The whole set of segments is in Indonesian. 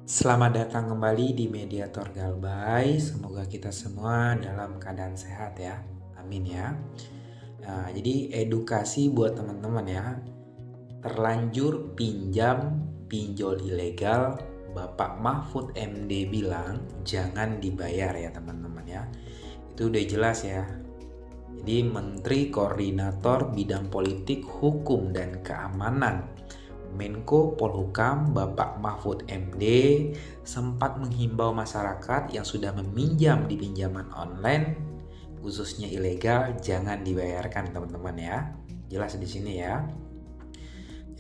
Selamat datang kembali di Mediator Galbay. Semoga kita semua dalam keadaan sehat ya. Amin ya. Nah, jadi edukasi buat teman-teman ya. Terlanjur pinjam pinjol ilegal, Bapak Mahfud MD bilang jangan dibayar ya teman-teman ya. Itu udah jelas ya. Jadi Menteri Koordinator Bidang Politik, Hukum dan Keamanan Menko Polhukam Bapak Mahfud MD sempat menghimbau masyarakat yang sudah meminjam di pinjaman online khususnya ilegal jangan dibayarkan teman-teman ya. Jelas di sini ya.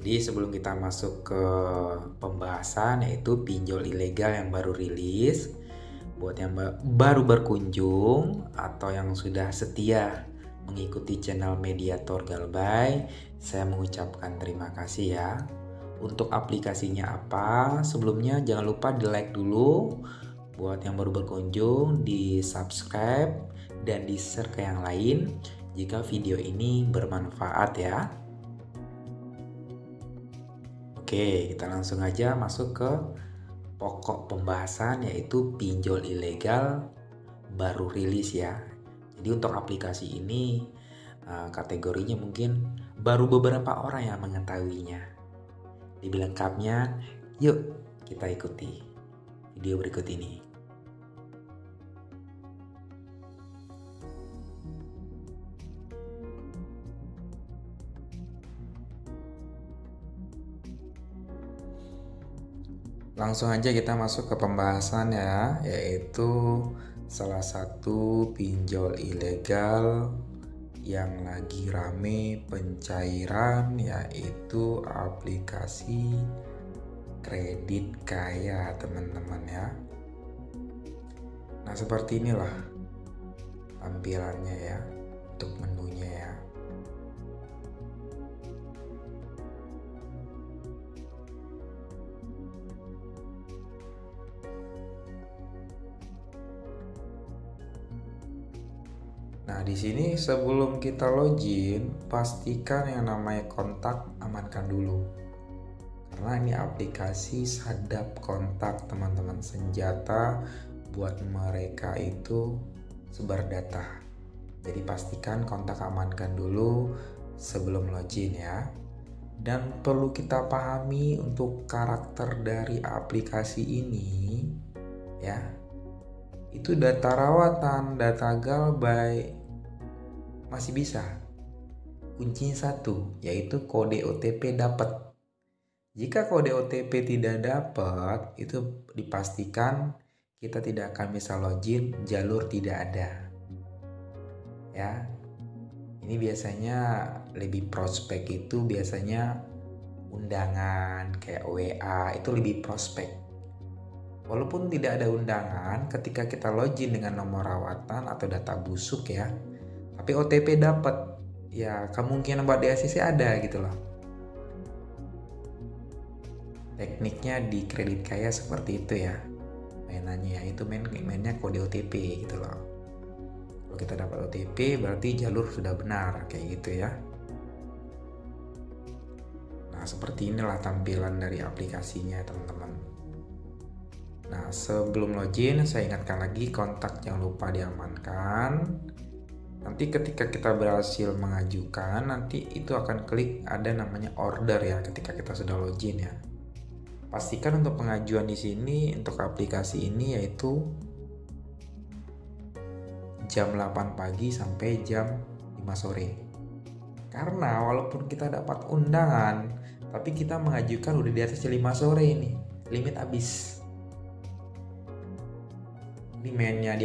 Jadi sebelum kita masuk ke pembahasan yaitu pinjol ilegal yang baru rilis, buat yang baru berkunjung atau yang sudah setia mengikuti channel Mediator Galbay, saya mengucapkan terima kasih ya. Untuk aplikasinya apa? Sebelumnya jangan lupa di like dulu. Buat yang baru berkunjung, di subscribe dan di share ke yang lain jika video ini bermanfaat ya. Oke, kita langsung aja masuk ke pokok pembahasan yaitu pinjol ilegal baru rilis ya. Jadi untuk aplikasi ini kategorinya mungkin baru beberapa orang yang mengetahuinya. Lebih lengkapnya, yuk kita ikuti video berikut ini. Langsung aja kita masuk ke pembahasan ya, yaitu salah satu pinjol ilegal yang lagi rame pencairan yaitu aplikasi Kredit Kaya teman-teman ya. Nah seperti inilah tampilannya ya untuk menunya ya. Nah, di sini sebelum kita login, pastikan yang namanya kontak amankan dulu. Karena ini aplikasi sadap kontak teman-teman, senjata buat mereka itu sebar data. Jadi pastikan kontak amankan dulu sebelum login ya. Dan perlu kita pahami untuk karakter dari aplikasi ini ya. Itu data rawatan, data Galbay masih bisa. Kuncinya satu, yaitu kode OTP dapat. Jika kode OTP tidak dapat, itu dipastikan kita tidak akan bisa login, jalur tidak ada. Ya. Ini biasanya lebih prospek itu biasanya undangan kayak WA itu lebih prospek. Walaupun tidak ada undangan, ketika kita login dengan nomor rawatan atau data busuk ya, tapi OTP dapat, ya kemungkinan buat DACC ada gitu loh. Tekniknya di Kredit Kaya seperti itu ya, mainannya itu mainnya kode OTP gitu loh. Kalau kita dapat OTP berarti jalur sudah benar kayak gitu ya. Nah seperti inilah tampilan dari aplikasinya teman-teman. Nah sebelum login saya ingatkan lagi kontak jangan lupa diamankan. Nanti ketika kita berhasil mengajukan, nanti itu akan klik ada namanya order ya ketika kita sudah login ya. Pastikan untuk pengajuan di sini untuk aplikasi ini yaitu jam 8 pagi sampai jam 5 sore. Karena walaupun kita dapat undangan, tapi kita mengajukan udah di atas jam 5 sore ini, limit habis. Ini mainnya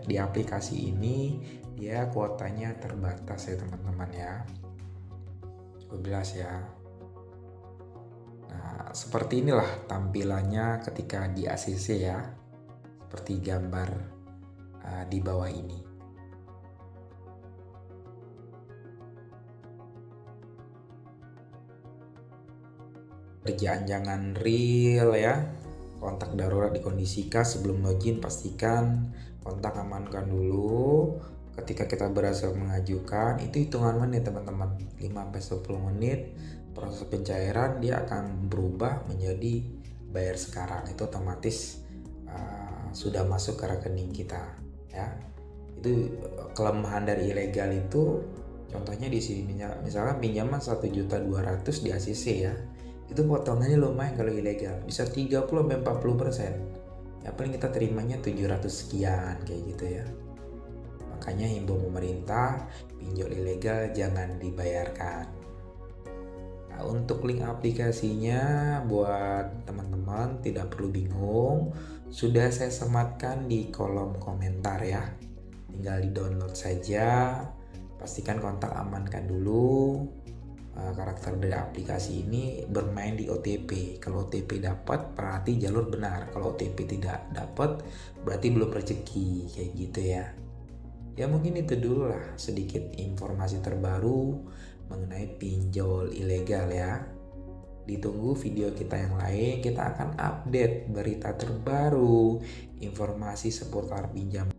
di aplikasi ini dia kuotanya terbatas ya teman-teman ya. Cukup jelas ya. Nah seperti inilah tampilannya ketika di ACC ya. Seperti gambar di bawah ini. Kerjaan jangan real ya. Kontak darurat dikondisikan sebelum login, pastikan kontak amankan dulu. Ketika kita berhasil mengajukan itu hitungan menit teman-teman, 5-10 menit proses pencairan dia akan berubah menjadi bayar sekarang itu otomatis sudah masuk ke rekening kita ya. Itu kelemahan dari ilegal itu contohnya di sini, misalkan pinjaman 1.200.000 di ACC ya, itu potongannya lumayan kalau ilegal, bisa 30-40%. Ya paling kita terimanya 700 sekian kayak gitu ya. Makanya himbau pemerintah, pinjol ilegal jangan dibayarkan. Nah, untuk link aplikasinya buat teman-teman tidak perlu bingung, sudah saya sematkan di kolom komentar ya. Tinggal di-download saja. Pastikan kontak amankan dulu. Karakter dari aplikasi ini bermain di OTP. Kalau OTP dapat berarti jalur benar. Kalau OTP tidak dapat berarti belum rezeki kayak gitu ya. Ya mungkin itu dulu lah sedikit informasi terbaru mengenai pinjol ilegal ya. Ditunggu video kita yang lain, kita akan update berita terbaru, informasi seputar pinjam